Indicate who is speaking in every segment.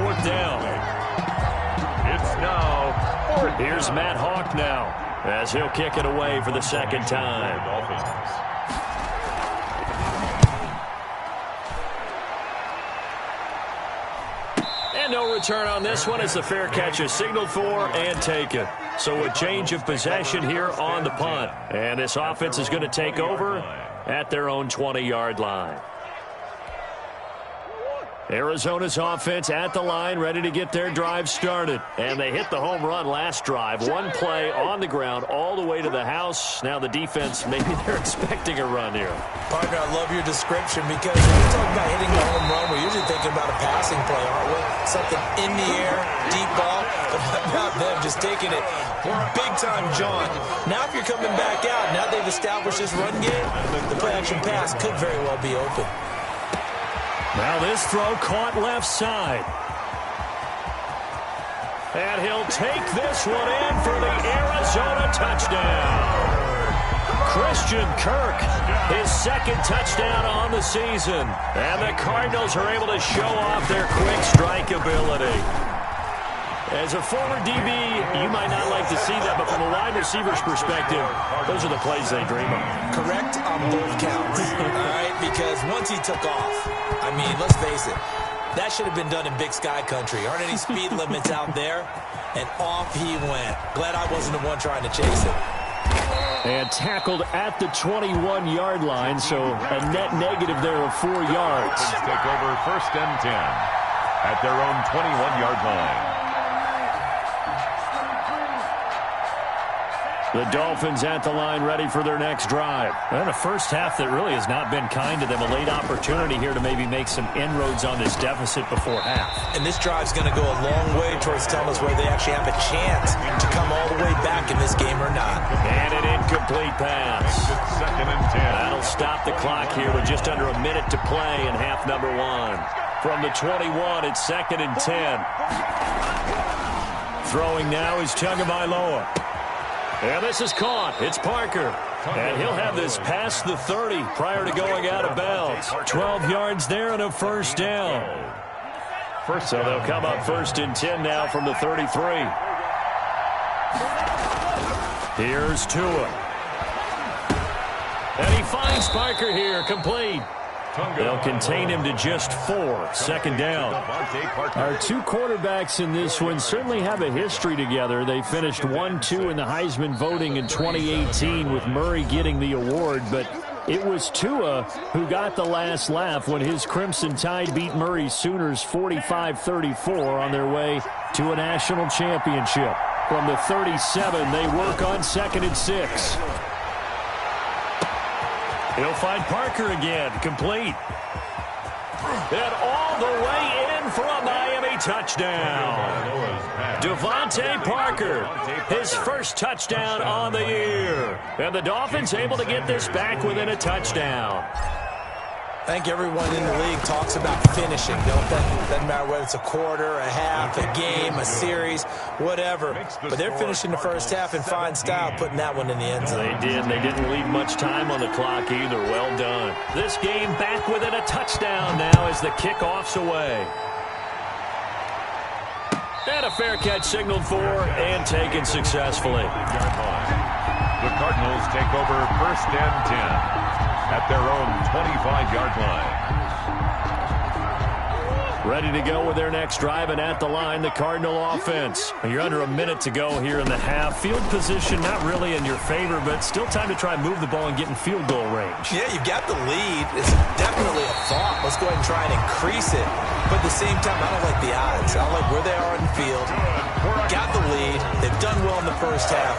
Speaker 1: 4th down.
Speaker 2: It's now 4th.
Speaker 1: Here's Matt Hawk now as he'll kick it away for the second time. And no return on this one as the fair catch is signaled for and taken. So a change of possession here on the punt. And this offense is going to take over at their own 20-yard line. Arizona's offense at the line, ready to get their drive started. And they hit the home run last drive. One play on the ground all the way to the house. Now the defense, maybe they're expecting a run here.
Speaker 3: Partner, I love your description because when we talk about hitting the home run, we're usually thinking about a passing play, aren't we? Something in the air, deep ball. But how about them just taking it big-time John? Now if you're coming back out, now they've established this run game, the play-action pass could very well be open.
Speaker 1: Now this throw caught left side. And he'll take this one in for the Arizona touchdown. Christian Kirk, his second touchdown on the season. And the Cardinals are able to show off their quick strike ability. As a former DB, you might not like to see that, but from a wide receiver's perspective, those are the plays they dream of.
Speaker 3: Correct on both counts, all right? Because once he took off, I mean, let's face it, that should have been done in Big Sky country. Aren't any speed limits out there? And off he went. Glad I wasn't the one trying to chase it.
Speaker 1: And tackled at the 21-yard line, so a net negative there of 4 yards.
Speaker 2: Take over 1st and 10 at their own 21-yard line.
Speaker 1: The Dolphins at the line ready for their next drive. And a first half that really has not been kind to them. A late opportunity here to maybe make some inroads on this deficit before half.
Speaker 3: And this drive's going to go a long way towards telling us whether they actually have a chance to come all the way back in this game or not.
Speaker 1: And an incomplete pass.
Speaker 2: 2nd and 10.
Speaker 1: That'll stop the clock here with just under a minute to play in half number 1. From the 21, it's 2nd and 10. Throwing now is Tagovailoa. And this is caught. It's Parker. And he'll have this past the 30 prior to going out of bounds. 12 yards there and a first down. So they'll come up 1st and 10 now from the 33. Here's Tua. And he finds Parker here, complete. They'll contain him to just 4. 2nd down. Our two quarterbacks in this one certainly have a history together. They finished 1-2 in the Heisman voting in 2018 with Murray getting the award, but it was Tua who got the last laugh when his Crimson Tide beat Murray's Sooners 45-34 on their way to a national championship. From the 37, they work on 2nd and 6. He'll find Parker again, complete. And all the way in for a Miami touchdown. Devontae Parker, his first touchdown on the year. And the Dolphins able to get this back within a touchdown.
Speaker 3: I think everyone in the league talks about finishing, don't they? Doesn't matter whether it's a quarter, a half, a game, a series, whatever. But they're finishing the first half in fine style, putting that one in the end zone.
Speaker 1: They did. They didn't leave much time on the clock either. Well done. This game back within a touchdown now as the kickoff's away. And a fair catch signaled for and taken successfully.
Speaker 2: The Cardinals take over 1st and 10 at their own 25-yard line.
Speaker 1: Ready to go with their next drive, and at the line, the Cardinal offense. You're under a minute to go here in the half. Field position not really in your favor, but still time to try and move the ball and get in field goal range.
Speaker 3: Yeah, you've got the lead. It's definitely a thought. Let's go ahead and try and increase it. But at the same time, I don't like the odds. I don't like where they are in the field. Got the lead. They've done well in the first half.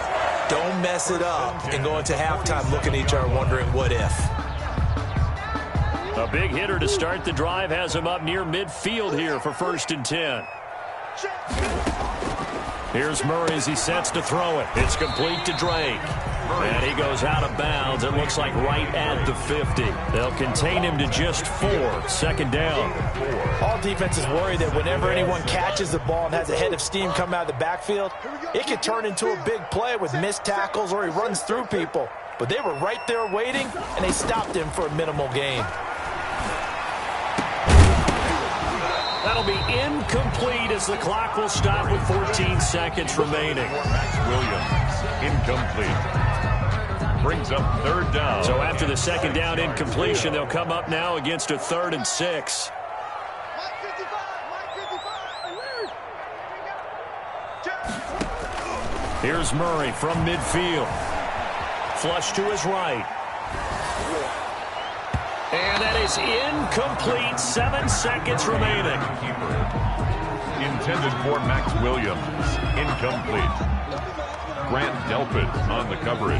Speaker 3: Don't mess it up and go into halftime looking at each other wondering what if.
Speaker 1: A big hitter to start the drive has him up near midfield here for 1st and 10. Here's Murray as he sets to throw it. It's complete to Drake. And he goes out of bounds. It looks like right at the 50. They'll contain him to just 4. 2nd down.
Speaker 3: All defenses worry that whenever anyone catches the ball and has a head of steam come out of the backfield, it could turn into a big play with missed tackles or he runs through people. But they were right there waiting, and they stopped him for a minimal gain.
Speaker 1: That'll be incomplete as the clock will stop with 14 seconds remaining.
Speaker 2: Max Williams, incomplete. Brings up third down.
Speaker 1: So after the second down incompletion, they'll come up now against a 3rd and 6. Here's Murray from midfield. Flush to his right. And that is incomplete. 7 seconds remaining.
Speaker 2: Intended for Max Williams. Incomplete. Grant Delpit on the coverage.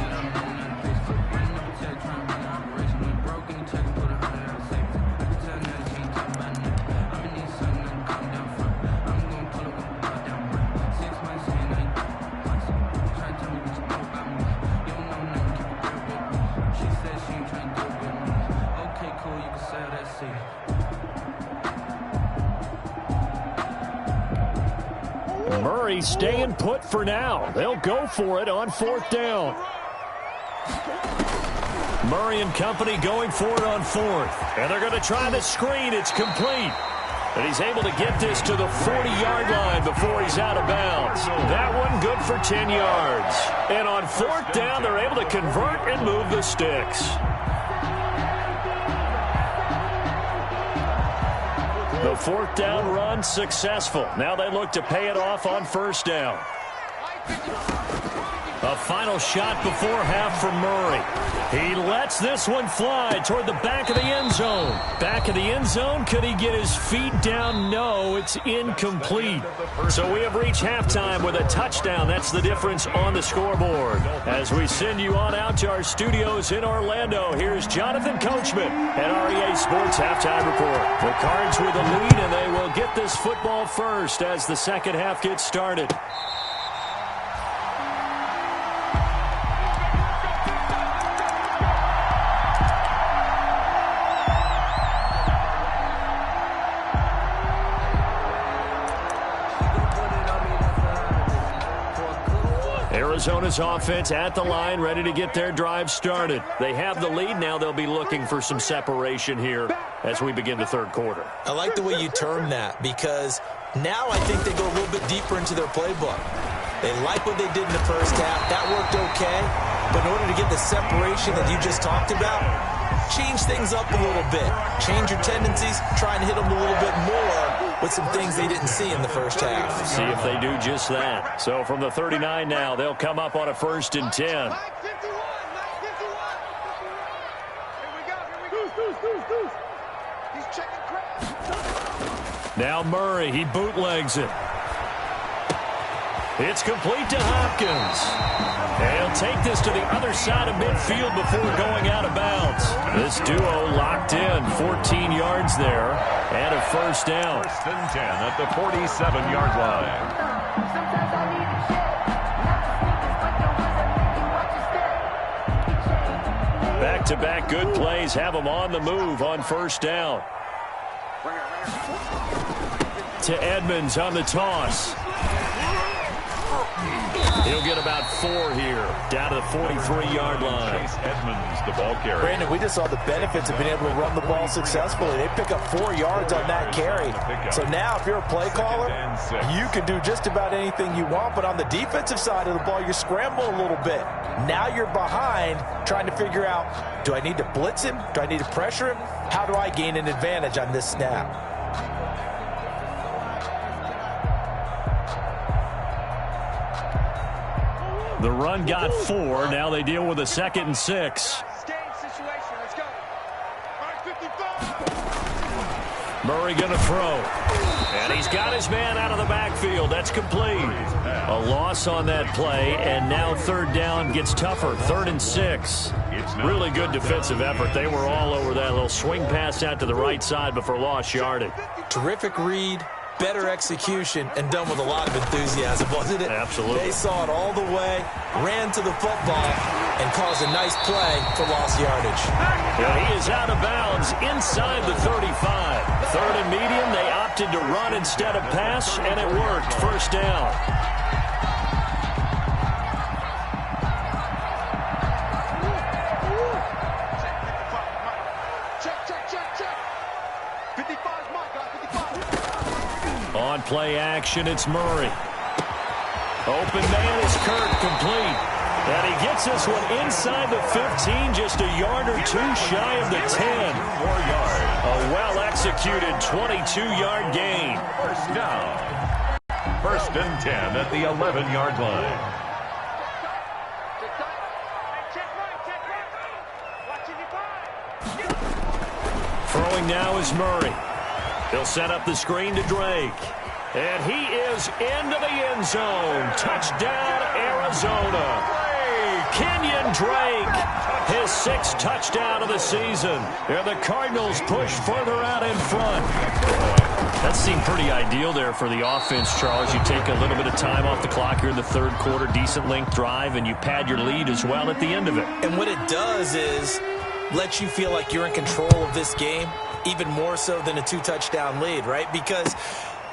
Speaker 1: Murray staying put for now. They'll go for it on 4th down. Murray and company going for it on 4th. And they're going to try the screen. It's complete. And he's able to get this to the 40-yard line before he's out of bounds. That one good for 10 yards. And on 4th down, they're able to convert and move the sticks. The 4th down run successful. Now they look to pay it off on 1st down. A final shot before half from Murray. He lets this one fly toward the back of the end zone. Back of the end zone, could he get his feet down? No, it's incomplete. So we have reached halftime with a touchdown. That's the difference on the scoreboard. As we send you on out to our studios in Orlando, here's Jonathan Coachman at REA Sports Halftime Report. The Cards with a lead, and they will get this football first as the second half gets started. Arizona's offense at the line, ready to get their drive started. They have the lead. Now they'll be looking for some separation here as we begin the 3rd quarter.
Speaker 3: I like the way you term that, because now I think they go a little bit deeper into their playbook. They like what they did in the first half. That worked okay. But in order to get the separation that you just talked about, change things up a little bit. Change your tendencies. Try and hit them a little bit more with some things they didn't see in the first half.
Speaker 1: See if they do just that. So from the 39 now, they'll come up on a 1st and 10. Now Murray, he bootlegs it. It's complete to Hopkins. They'll take this to the other side of midfield before going out of bounds. This duo locked in, 14 yards there, and a 1st down.
Speaker 2: 1st and 10 at the 47-yard line.
Speaker 1: Back-to-back good plays have them on the move on 1st down. To Edmonds on the toss. He'll get about 4 here, down to the 43-yard line.
Speaker 2: Chase Edmonds, the ball carrier.
Speaker 4: Brandon, we just saw the benefits of being able to run the ball successfully. They pick up 4 yards on that carry. So now, if you're a play caller, you can do just about anything you want. But on the defensive side of the ball, you scramble a little bit. Now you're behind, trying to figure out, do I need to blitz him? Do I need to pressure him? How do I gain an advantage on this snap?
Speaker 1: The run got 4. Now they deal with a 2nd and 6. Murray going to throw. And he's got his man out of the backfield. That's complete. A loss on that play, and now 3rd down gets tougher. 3rd and 6. Really good defensive effort. They were all over that little swing pass out to the right side before lost yardage.
Speaker 3: Terrific read. Better execution, and done with a lot of enthusiasm, wasn't it?
Speaker 1: Absolutely.
Speaker 3: They saw it all the way, ran to the football, and caused a nice play for lost yardage.
Speaker 1: And he is out of bounds inside the 35. 3rd and medium, they opted to run instead of pass, and it worked. 1st down. play action. It's Murray. Open man is Kurt, complete. And he gets this one inside the 15, just a yard or two shy of the 10. 4 yards. A well-executed 22-yard gain.
Speaker 2: First down. 1st and 10 at the 11-yard line.
Speaker 1: Throwing now is Murray. He'll set up the screen to Drake. And he is into the end zone. Touchdown, Arizona. Kenyon Drake, his 6th touchdown of the season. And the Cardinals push further out in front. That seemed pretty ideal there for the offense, Charles. You take a little bit of time off the clock here in the 3rd quarter, decent length drive, and you pad your lead as well at the end of it.
Speaker 3: And what it does is let you feel like you're in control of this game, even more so than a 2-touchdown lead, right? Because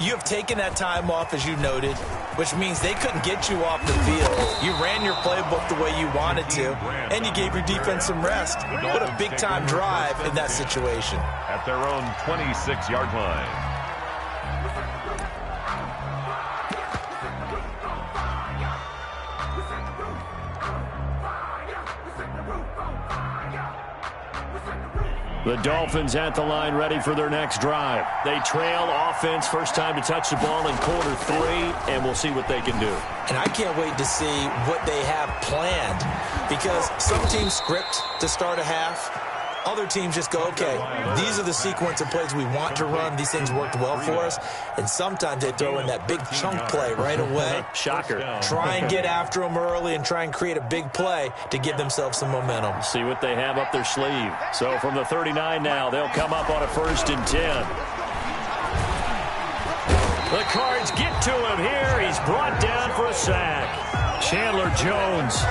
Speaker 3: you have taken that time off, as you noted, which means they couldn't get you off the field. You ran your playbook the way you wanted to, and you gave your defense some rest. What a big-time drive in that situation.
Speaker 2: At their own 26-yard line.
Speaker 1: The Dolphins at the line, ready for their next drive. They trail offense, first time to touch the ball in quarter 3, and we'll see what they can do.
Speaker 3: And I can't wait to see what they have planned, because some teams script to start a half. Other teams just go, okay, these are the sequence of plays we want to run. These things worked well for us. And sometimes they throw in that big chunk play right away.
Speaker 1: Shocker.
Speaker 3: Try and get after them early and try and create a big play to give themselves some momentum.
Speaker 1: See what they have up their sleeve. So from the 39 now, they'll come up on a 1st and 10. The Cards get to him here. He's brought down for a sack. Chandler Jones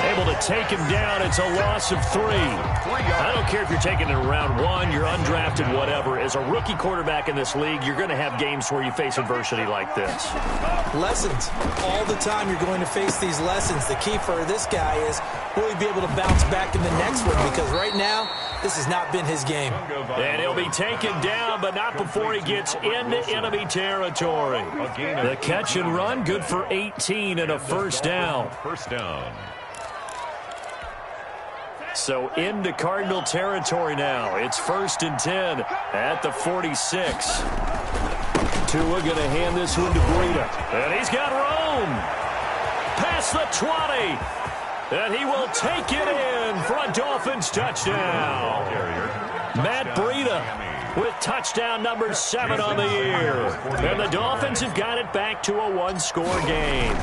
Speaker 1: able to take him down. It's a loss of 3. I don't care if you're taking it in round 1, you're undrafted, whatever. As a rookie quarterback in this league, you're going to have games where you face adversity like this.
Speaker 3: Lessons. All the time you're going to face these lessons. The key for this guy is will he be able to bounce back in the next one? Because right now, this has not been his game.
Speaker 1: And he'll be taken down, but not before he gets into enemy territory. The catch and run, good for 18 and a 1st down.
Speaker 2: 1st down.
Speaker 1: So into Cardinal territory now. It's 1st and 10 at the 46. Tua going to hand this one to Breida. And he's got room. Past the 20. And he will take it in for a Dolphins touchdown. Matt Breida with touchdown number 7 on the year. And the Dolphins have got it back to a 1-score game.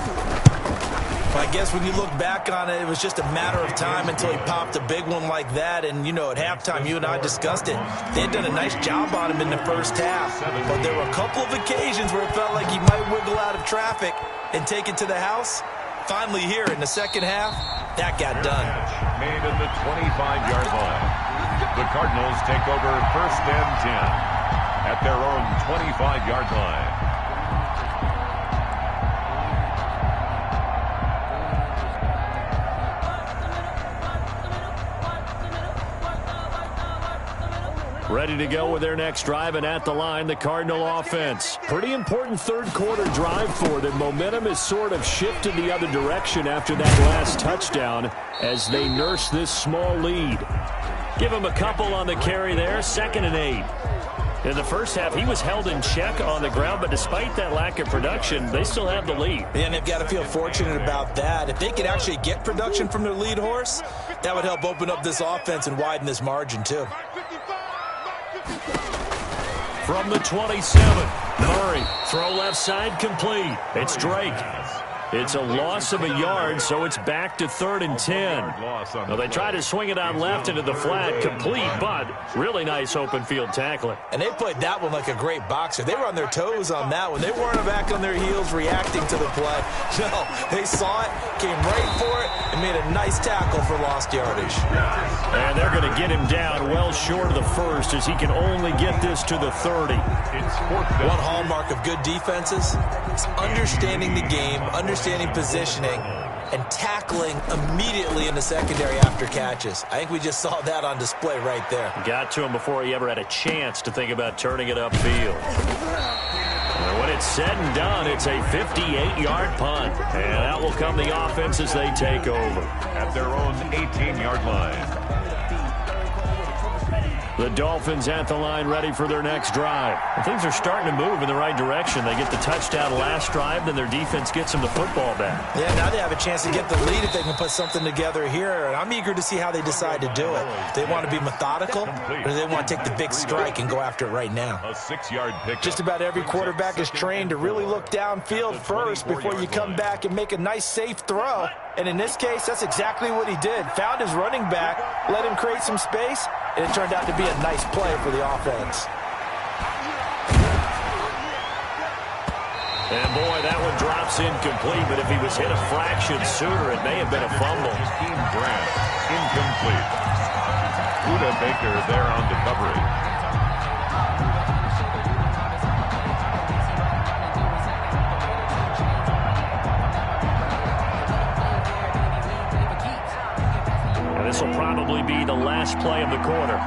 Speaker 3: I guess when you look back on it, it was just a matter of time until he popped a big one like that. And, you know, at halftime, you and I discussed it. They had done a nice job on him in the first half. But there were a couple of occasions where it felt like he might wiggle out of traffic and take it to the house. Finally here in the second half, that got done.
Speaker 2: Made in the 25-yard line. The Cardinals take over 1st and 10 at their own 25-yard line.
Speaker 1: Ready to go with their next drive, and at the line, the Cardinal offense. Pretty important 3rd quarter drive for them. Momentum has sort of shifted the other direction after that last touchdown as they nurse this small lead. Give him a couple on the carry there, 2nd and 8. In the first half, he was held in check on the ground, but despite that lack of production, they still have the lead.
Speaker 3: And they've got to feel fortunate about that. If they could actually get production from their lead horse, that would help open up this offense and widen this margin, too.
Speaker 1: From the 27, Murray, throw left side, complete. It's Drake. It's a loss of a yard, so it's back to 3rd and 10. Now they try to swing it on left into the flat, complete, but really nice open field tackling.
Speaker 3: And they played that one like a great boxer. They were on their toes on that one. They weren't back on their heels reacting to the play. No, they saw it, came right for it, and made a nice tackle for lost yardage.
Speaker 1: And they're going to get him down well short of the 1st as he can only get this to the 30.
Speaker 3: One hallmark of good defenses is understanding the game, understanding positioning, and tackling immediately in the secondary after catches. I think we just saw that on display right there.
Speaker 1: Got to him before he ever had a chance to think about turning it upfield. And when it's said and done, it's a 58-yard punt. And that will come the offense as they take over.
Speaker 2: At their own 18-yard line.
Speaker 1: The Dolphins at the line ready for their next drive. And things are starting to move in the right direction. They get the touchdown last drive, then their defense gets them the football back.
Speaker 3: Yeah, now they have a chance to get the lead if they can put something together here. And I'm eager to see how they decide to do it. Do they want to be methodical, or do they want to take the big strike and go after it right now?
Speaker 2: A 6-yard pick.
Speaker 4: Just about every quarterback is trained to really look downfield first before you come back and make a nice, safe throw. And in this case, that's exactly what he did. Found his running back, let him create some space, and it turned out to be a nice play for the offense.
Speaker 1: And boy, that one drops incomplete, but if he was hit a fraction sooner, it may have been a fumble.
Speaker 2: Team Grant, incomplete. Buda Baker there on the coverage.
Speaker 1: This will probably be the last play of the quarter.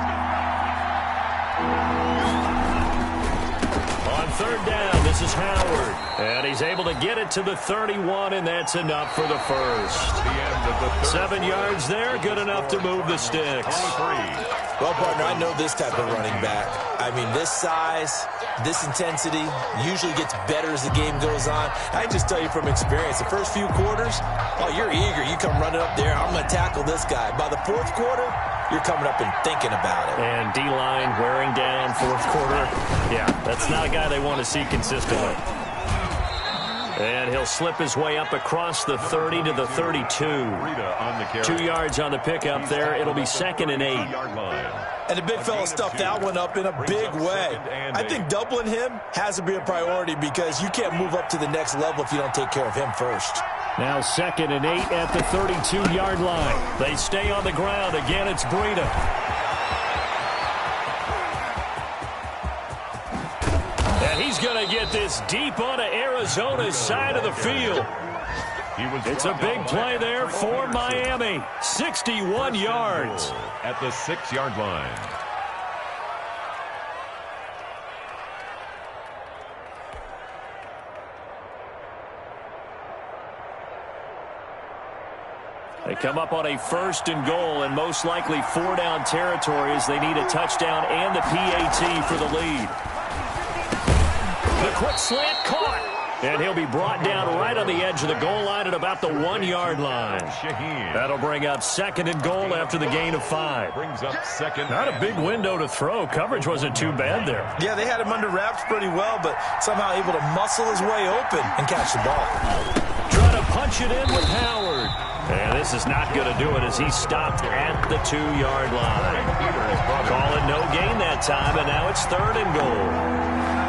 Speaker 1: On third down, this is Howard. And he's able to get it to the 31, and that's enough for the first.
Speaker 2: The end of the
Speaker 1: 7 yards there, good enough to move the sticks.
Speaker 2: 23.
Speaker 3: Well, partner, I know this type of running back. I mean, this size, this intensity usually gets better as the game goes on. I can just tell you from experience, the first few quarters, oh, you're eager. You come running up there, I'm going to tackle this guy. By the fourth quarter, you're coming up and thinking about it.
Speaker 1: And D-line wearing down fourth quarter. Yeah, that's not a guy they want to see consistently. And he'll slip his way up across the 30 to the 32. 2 yards on the pickup there. It'll be 2nd and 8.
Speaker 3: And the big fella stuffed that one up in a big way. I think doubling him has to be a priority because you can't move up to the next level if you don't take care of him first.
Speaker 1: Now 2nd and 8 at the 32-yard line. They stay on the ground. Again, it's Breida. And he's going to get this deep onto Arizona's side of the field. It's a big play there for Miami. 61 yards.
Speaker 2: At the 6-yard line.
Speaker 1: They come up on a 1st and goal, and most likely 4-down territory as they need a touchdown and the PAT for the lead. The quick slant caught. And he'll be brought down right on the edge of the goal line at about the 1-yard line. That'll bring up 2nd and goal after the gain of 5.
Speaker 2: Brings up 2nd.
Speaker 1: Not a big window to throw. Coverage wasn't too bad there.
Speaker 3: Yeah, they had him under wraps pretty well, but somehow able to muscle his way open and catch the ball.
Speaker 1: Trying to punch it in with Howard. And this is not going to do it as he's stopped at the 2-yard line. Call it no gain that time, and now it's 3rd and goal.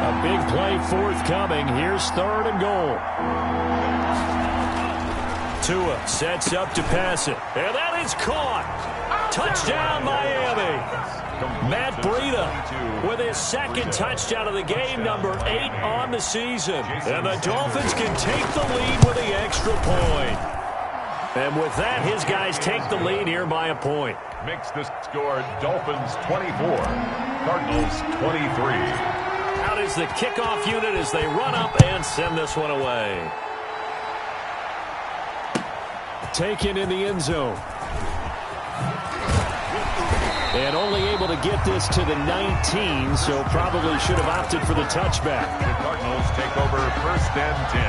Speaker 1: A big play forthcoming. Here's 3rd and goal. Tua sets up to pass it. And that is caught. Touchdown, Miami. Matt Breida with his 2nd touchdown of the game, number 8 on the season. And the Dolphins can take the lead with the extra point. And with that, his guys take the lead here by a point.
Speaker 2: Makes the score Dolphins 24, Cardinals 23.
Speaker 1: Out is the kickoff unit as they run up and send this one away. Taken in the end zone. And only able to get this to the 19, so probably should have opted for the touchback.
Speaker 2: The Cardinals take over 1st and 10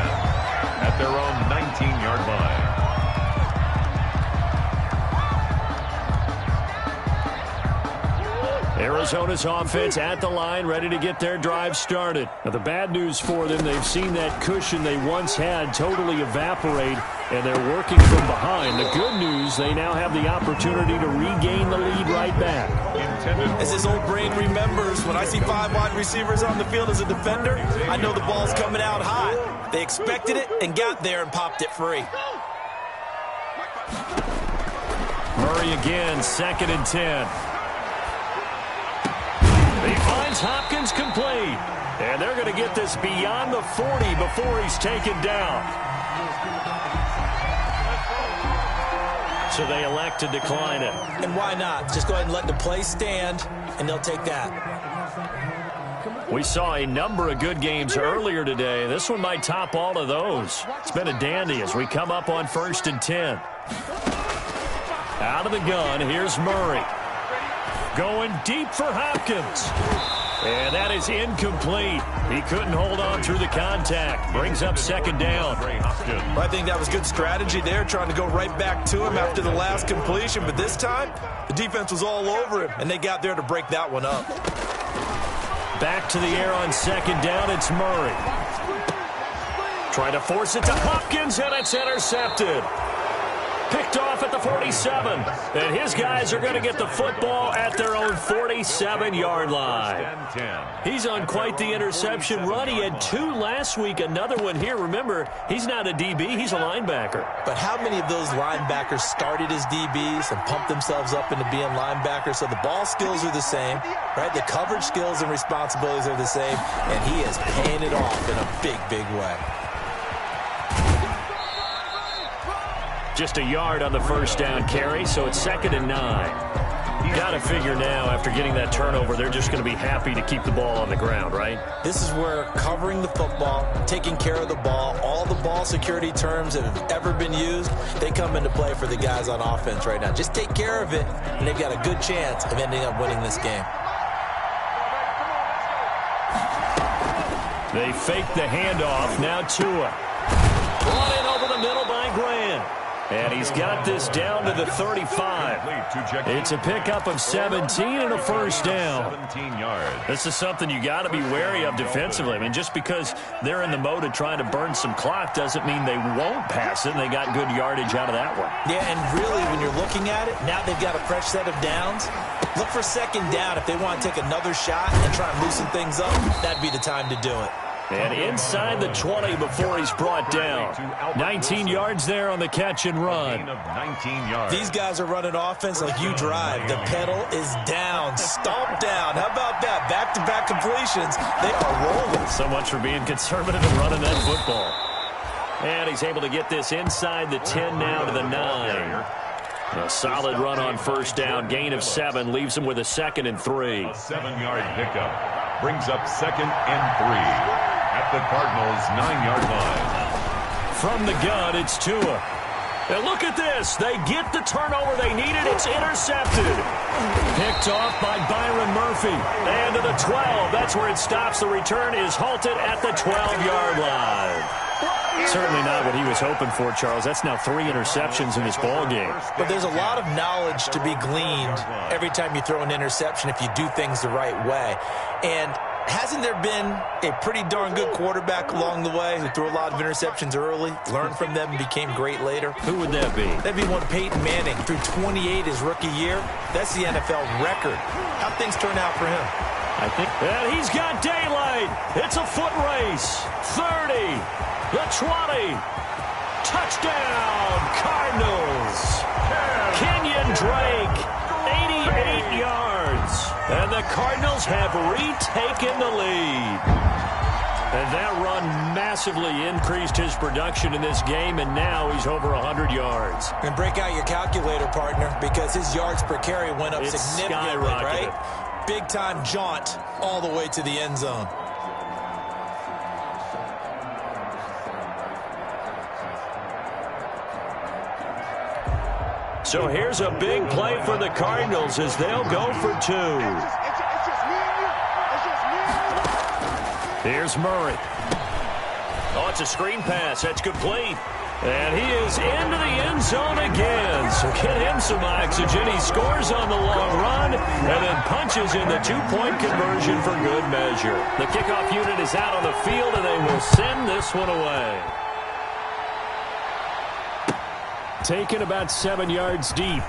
Speaker 2: at their own 19-yard line.
Speaker 1: Arizona's offense at the line, ready to get their drive started. Now, the bad news for them, they've seen that cushion they once had totally evaporate, and they're working from behind. The good news, they now have the opportunity to regain the lead right back.
Speaker 3: As his old brain remembers, when I see 5 wide receivers on the field as a defender, I know the ball's coming out hot. They expected it and got there and popped it free.
Speaker 1: Murray again, 2nd and 10. He finds Hopkins complete. And they're going to get this beyond the 40 before he's taken down. So they elect to decline it.
Speaker 3: And why not? Just go ahead and let the play stand, and they'll take that.
Speaker 1: We saw a number of good games earlier today. This one might top all of those. It's been a dandy as we come up on 1st and 10. Out of the gun, here's Murray. Going deep for Hopkins. And that is incomplete. He couldn't hold on through the contact. Brings up 2nd down.
Speaker 3: Well, I think that was good strategy there, trying to go right back to him after the last completion. But this time, the defense was all over him, and they got there to break that one up.
Speaker 1: Back to the air on 2nd down, it's Murray. Trying to force it to Hopkins, and it's intercepted. Picked off at the 47. And his guys are going to get the football at their own 47-yard line. He's on quite the interception run. He had 2 last week, another one here. Remember, he's not a DB, he's a linebacker.
Speaker 3: But how many of those linebackers started as DBs and pumped themselves up into being linebackers? So the ball skills are the same, right? The coverage skills and responsibilities are the same, and he is paying it off in a big, big way.
Speaker 1: Just a yard on the 1st down carry, so it's 2nd and 9. Got to figure now, after getting that turnover, they're just going to be happy to keep the ball on the ground, right?
Speaker 3: This is where covering the football, taking care of the ball, all the ball security terms that have ever been used, they come into play for the guys on offense right now. Just take care of it, and they've got a good chance of ending up winning this game.
Speaker 1: They fake the handoff. Now Tua. Brought in over the middle by Grant. And he's got this down to the 35. It's a pickup of 17 and a 1st down.
Speaker 2: 17 yards.
Speaker 1: This is something you got to be wary of defensively. I mean, just because they're in the mode of trying to burn some clock doesn't mean they won't pass it, and they got good yardage out of that one.
Speaker 3: Yeah, and really, when you're looking at it, now they've got a fresh set of downs. Look for 2nd down. If they want to take another shot and try and loosen things up, that'd be the time to do it.
Speaker 1: And inside the 20 before he's brought down. 19 yards there on the catch and run.
Speaker 2: 19 yards.
Speaker 3: These guys are running offense like you drive. The pedal is down, stomped down. How about that? Back-to-back completions. They are rolling.
Speaker 1: So much for being conservative and running that football. And he's able to get this inside the 10 now to the 9. A solid run on 1st down. Gain of 7 leaves him with a 2nd and 3.
Speaker 2: A 7-yard pickup brings up 2nd and 3. At the Cardinals' 9-yard line.
Speaker 1: From the gun, it's Tua. And look at this. They get the turnover they needed. It's intercepted. Picked off by Byron Murphy. And to the 12. That's where it stops. The return is halted at the 12-yard line. Certainly not what he was hoping for, Charles. That's now 3 interceptions in this ball game.
Speaker 3: But there's a lot of knowledge to be gleaned every time you throw an interception if you do things the right way. And hasn't there been a pretty darn good quarterback along the way who threw a lot of interceptions early, learned from them, and became great later?
Speaker 1: Who would that be?
Speaker 3: That'd be one Peyton Manning. Threw 28 his rookie year. That's the NFL record. How'd things turn out for him?
Speaker 1: I think. And he's got daylight. It's a foot race. 30. The 20. Touchdown, Cardinals. Kenyon Drake, 88 yards. And the Cardinals have retaken the lead. And that run massively increased his production in this game, and now he's over 100 yards.
Speaker 3: And break out your calculator, partner, because his yards per carry went up significantly, right? Big-time jaunt all the way to the end zone.
Speaker 1: So here's a big play for the Cardinals as they'll go for 2. Here's Murray. Oh, it's a screen pass. That's complete. And he is into the end zone again. So get him some oxygen. He scores on the long run and then punches in the 2-point conversion for good measure. The kickoff unit is out on the field, and they will send this one away. Taken about 7 yards deep.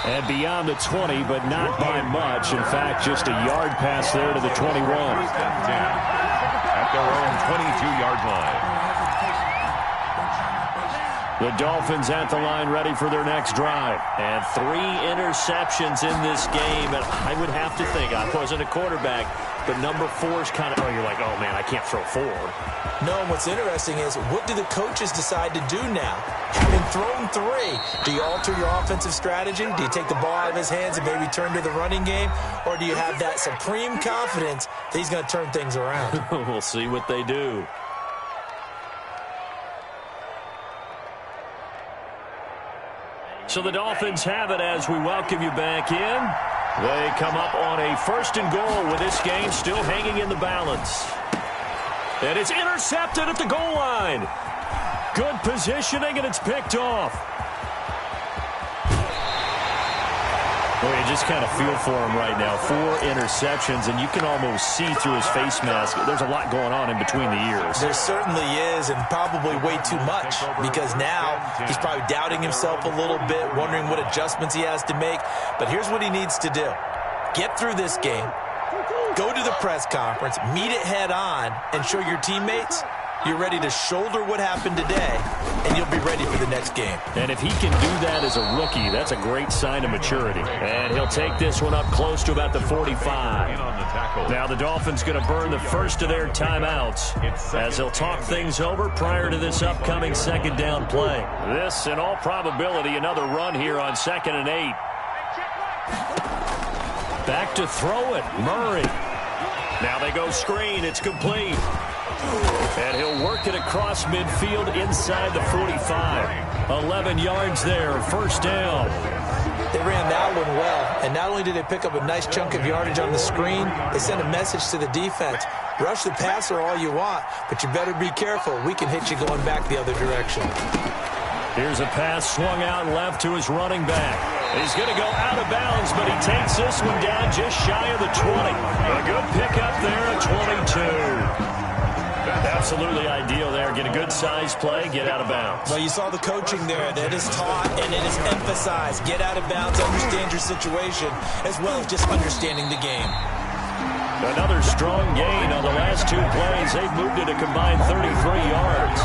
Speaker 1: And beyond the 20, but not by much. In fact, just a yard pass there to the 21.
Speaker 2: At their own 22-yard line.
Speaker 1: The Dolphins at the line ready for their next drive. And 3 interceptions in this game. And I would have to think, I wasn't a quarterback, but number 4 is kind of, you're like, oh, man, I can't throw 4.
Speaker 3: No, and what's interesting is, what do the coaches decide to do now? Having thrown 3, do you alter your offensive strategy? Do you take the ball out of his hands and maybe turn to the running game? Or do you have that supreme confidence that he's going to turn things around?
Speaker 1: We'll see what they do. So the Dolphins have it as we welcome you back in. They come up on a 1st and goal with this game still hanging in the balance. And it's intercepted at the goal line. Good positioning, and it's picked off. Well, you just kind of feel for him right now. 4 interceptions, and you can almost see through his face mask. There's a lot going on in between the ears.
Speaker 3: There certainly is, and probably way too much, because now he's probably doubting himself a little bit, wondering what adjustments he has to make. But here's what he needs to do. Get through this game, go to the press conference, meet it head on, and show your teammates you're ready to shoulder what happened today, and you'll be ready for the next game.
Speaker 1: And if he can do that as a rookie, that's a great sign of maturity. And he'll take this one up close to about the 45. Now the Dolphins going to burn the first of their timeouts as they'll talk things over prior to this upcoming 2nd down play. This, in all probability, another run here on 2nd and 8. Back to throw it, Murray. Now they go screen. It's complete. And he'll work it across midfield inside the 45. 11 yards there, 1st down.
Speaker 3: They ran that one well, and not only did they pick up a nice chunk of yardage on the screen, they sent a message to the defense. Rush the passer all you want, but you better be careful. We can hit you going back the other direction.
Speaker 1: Here's a pass swung out left to his running back. He's going to go out of bounds, but he takes this one down just shy of the 20. A good pickup there at 22. Absolutely ideal there. Get a good size play, get out of bounds.
Speaker 3: Well, you saw the coaching there. That is taught and it is emphasized. Get out of bounds, understand your situation, as well as just understanding the game.
Speaker 1: Another strong gain on the last 2 plays. They've moved it a combined 33 yards.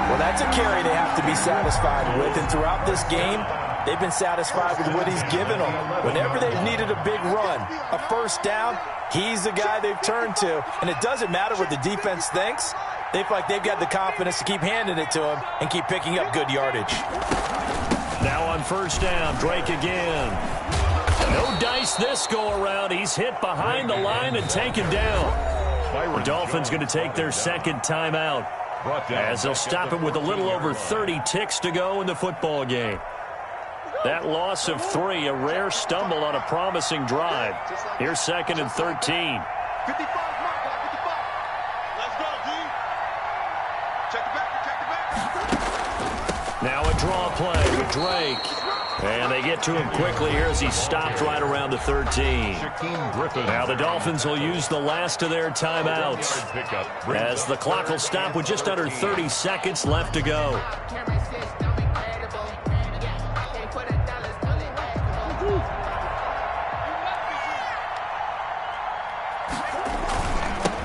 Speaker 4: Well, that's a carry they have to be satisfied with, and throughout this game, they've been satisfied with what he's given them. Whenever they've needed a big run, a 1st down, he's the guy they've turned to. And it doesn't matter what the defense thinks. They feel like they've got the confidence to keep handing it to him and keep picking up good yardage.
Speaker 1: Now on 1st down, Drake again. No dice this go around. He's hit behind the line and taken down. The Dolphins going to take their 2nd timeout as they'll stop it with a little over 30 ticks to go in the football game. That loss of 3, a rare stumble on a promising drive. Here's 2nd and 13. Now a draw play with Drake. And they get to him quickly here as he stopped right around the 13. Now the Dolphins will use the last of their timeouts as the clock will stop with just under 30 seconds left to go.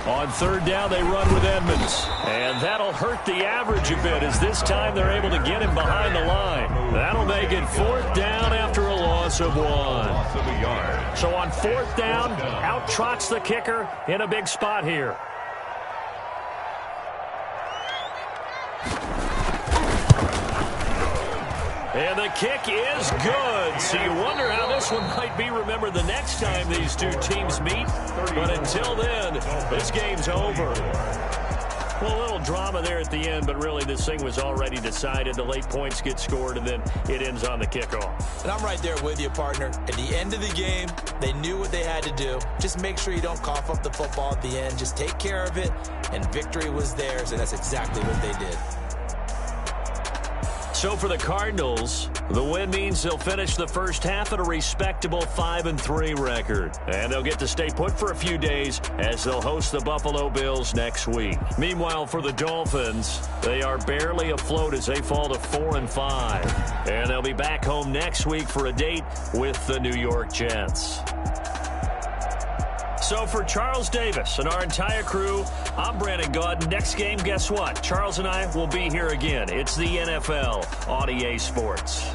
Speaker 1: On 3rd down, they run with Edmonds. And that'll hurt the average a bit as this time they're able to get him behind the line. That'll make it 4th down after a loss of 1. So on 4th down, out trots the kicker in a big spot here. And the kick is good. So you wonder how this one might be remembered the next time these two teams meet. But until then, this game's over. Well, a little drama there at the end, but really this thing was already decided. The late points get scored, and then it ends on the kickoff.
Speaker 3: And I'm right there with you, partner. At the end of the game, they knew what they had to do. Just make sure you don't cough up the football at the end. Just take care of it, and victory was theirs, and that's exactly what they did.
Speaker 1: So for the Cardinals, the win means they'll finish the first half at a respectable 5-3 record. And they'll get to stay put for a few days as they'll host the Buffalo Bills next week. Meanwhile, for the Dolphins, they are barely afloat as they fall to 4-5. And they'll be back home next week for a date with the New York Jets. So for Charles Davis and our entire crew, I'm Brandon Gaudin. Next game, guess what? Charles and I will be here again. It's the NFL on EA Sports.